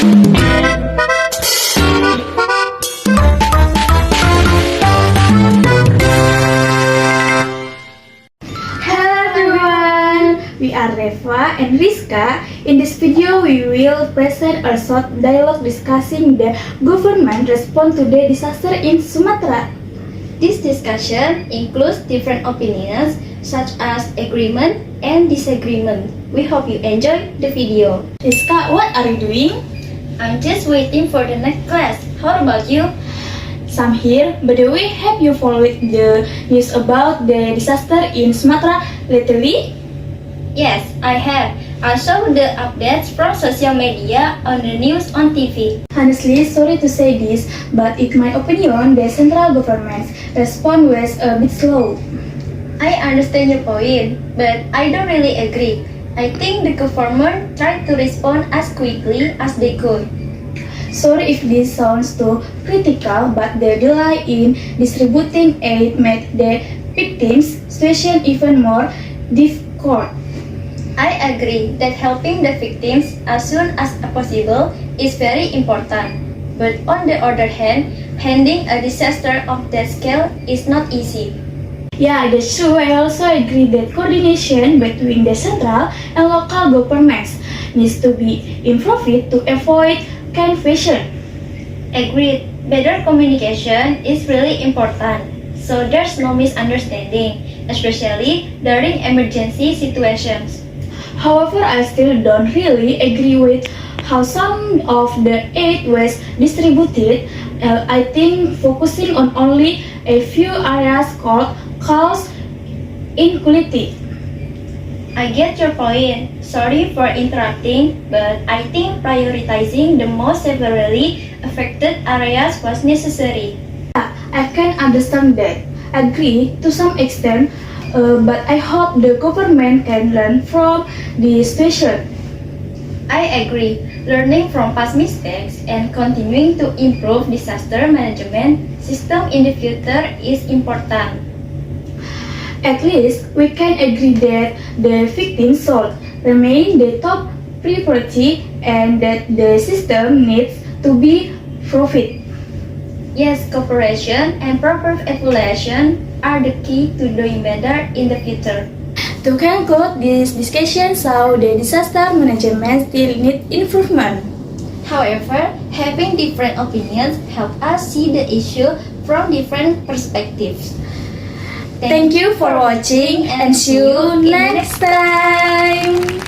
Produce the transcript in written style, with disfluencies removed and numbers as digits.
We are Reva and Rizka. In this video, we will present a short dialogue discussing the government response to the disaster in Sumatra. This discussion includes different opinions such as agreement and disagreement. We hope you enjoy the video. Rizka, what are you doing? I'm just waiting for the next class. How about you? Sam here. By the way, have you followed the news about the disaster in Sumatra lately? Yes, I have. I saw the updates from social media on the news on TV. Honestly, sorry to say this, but in my opinion, the central government's response was a bit slow. I understand your point, but I don't really agree. I think the government tried to respond as quickly as they could. Sorry if this sounds too critical, but the delay in distributing aid made the victims' situation even more difficult. I agree that helping the victims as soon as possible is very important. But on the other hand, handling a disaster of that scale is not easy. Yeah, that's true. I also agree that coordination between the central and local governments needs to be improved to avoid confusion. Agreed, better communication is really important, so there's no misunderstanding, especially during emergency situations. However, I still don't really agree with how some of the aid was distributed. I think focusing on only a few areas cause inequality. I get your point. Sorry for interrupting, but I think prioritizing the most severely affected areas was necessary. I can understand that. Agree to some extent, but I hope the government can learn from the situation. I agree. Learning from past mistakes and continuing to improve disaster management system in the future is important. At least we can agree that the victims should remain the top priority and that the system needs to be improved. Yes, cooperation and proper evaluation are the key to doing better in the future. To conclude this discussion, so the disaster management still needs improvement. However, having different opinions help us see the issue from different perspectives. Thank you for watching and see you next time.